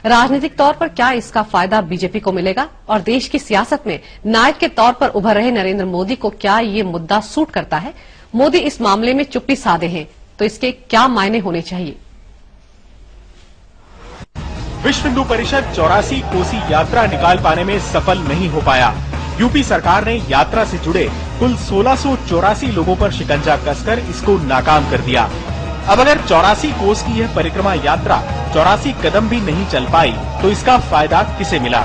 राजनीतिक तौर पर क्या इसका फायदा बीजेपी को मिलेगा और देश की सियासत में नायक के तौर पर उभर रहे नरेंद्र मोदी को क्या ये मुद्दा सूट करता है? मोदी इस मामले में चुप्पी साधे हैं तो इसके क्या मायने होने चाहिए? विश्व हिंदू परिषद 84 कोसी यात्रा निकाल पाने में सफल नहीं हो पाया। यूपी सरकार ने यात्रा से जुड़े कुल 1684 लोगों पर शिकंजा कसकर इसको नाकाम कर दिया। अब अगर 84 कोस की यह परिक्रमा यात्रा 84 कदम भी नहीं चल पाई तो इसका फायदा किसे मिला?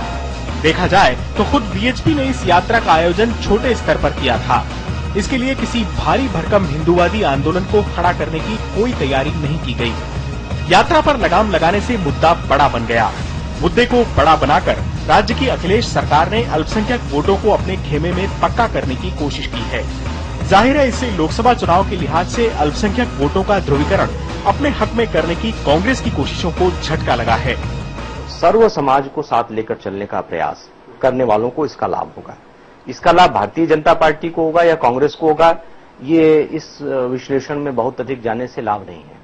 देखा जाए तो खुद बीएचपी ने इस यात्रा का आयोजन छोटे स्तर पर किया था। इसके लिए किसी भारी भरकम हिंदूवादी आंदोलन को खड़ा करने की कोई तैयारी नहीं की गई। यात्रा पर लगाम लगाने से मुद्दा बड़ा बन गया। मुद्दे को बड़ा बनाकर राज्य की अखिलेश सरकार ने अल्पसंख्यक वोटों को अपने खेमे में पक्का करने की कोशिश की है। जाहिर है इससे लोकसभा चुनाव के लिहाज से अल्पसंख्यक वोटों का ध्रुवीकरण अपने हक में करने की कांग्रेस की कोशिशों को झटका लगा है। सर्व समाज को साथ लेकर चलने का प्रयास करने वालों को इसका लाभ होगा। इसका लाभ भारतीय जनता पार्टी को होगा या कांग्रेस को होगा, ये इस विश्लेषण में बहुत अधिक जाने से लाभ नहीं है।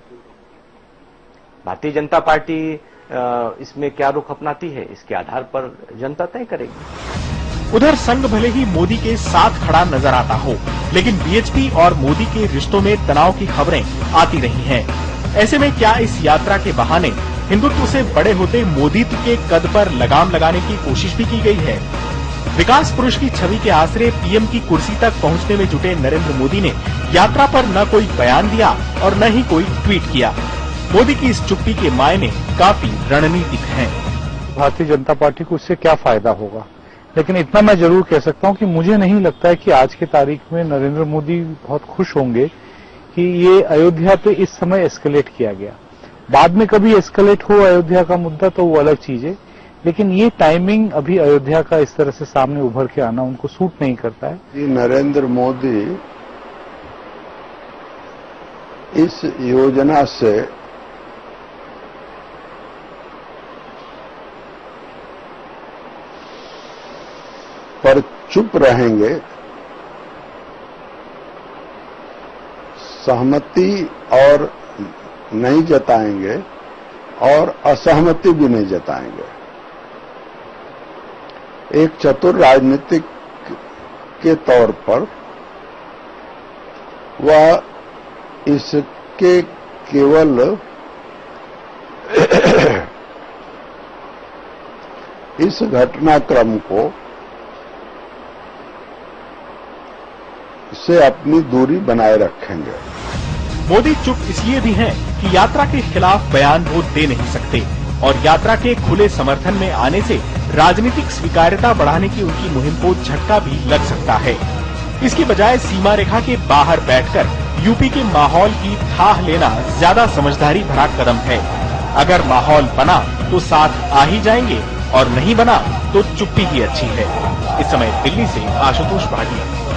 भारतीय जनता पार्टी इसमें क्या रुख अपनाती है, इसके आधार पर जनता तय करेगी। उधर संघ भले ही मोदी के साथ खड़ा नजर आता हो, लेकिन बीएचपी और मोदी के रिश्तों में तनाव की खबरें आती रही हैं। ऐसे में क्या इस यात्रा के बहाने हिंदुत्व से बड़े होते मोदीत्व के कद पर लगाम लगाने की कोशिश भी की गई है? विकास पुरुष की छवि के आसरे पीएम की कुर्सी तक पहुंचने में जुटे नरेंद्र मोदी ने यात्रा पर न कोई बयान दिया और न ही कोई ट्वीट किया। मोदी की इस चुप्पी के मायने काफी रणनीतिक हैं। भारतीय जनता पार्टी को इससे क्या फायदा होगा, लेकिन इतना मैं जरूर कह सकता हूं कि मुझे नहीं लगता है कि आज की तारीख में नरेंद्र मोदी बहुत खुश होंगे कि ये अयोध्या पे इस समय एस्केलेट किया गया। बाद में कभी एस्केलेट हो अयोध्या का मुद्दा तो वो अलग चीज है, लेकिन ये टाइमिंग अभी अयोध्या का इस तरह से सामने उभर के आना उनको सूट नहीं करता है। नरेंद्र मोदी इस योजना से पर चुप रहेंगे, सहमति और नहीं जताएंगे और असहमति भी नहीं जताएंगे। एक चतुर राजनीतिक के तौर पर वह इसके केवल इस घटनाक्रम को से अपनी दूरी बनाए रखेंगे। मोदी चुप इसलिए भी हैं कि यात्रा के खिलाफ बयान वो दे नहीं सकते और यात्रा के खुले समर्थन में आने से राजनीतिक स्वीकार्यता बढ़ाने की उनकी मुहिम को झटका भी लग सकता है। इसकी बजाय सीमा रेखा के बाहर बैठकर यूपी के माहौल की थाह लेना ज्यादा समझदारी भरा कदम है। अगर माहौल बना तो साथ आ ही जाएंगे और नहीं बना तो चुप्पी ही अच्छी है। इस समय दिल्ली से आशुतोष भाटिया।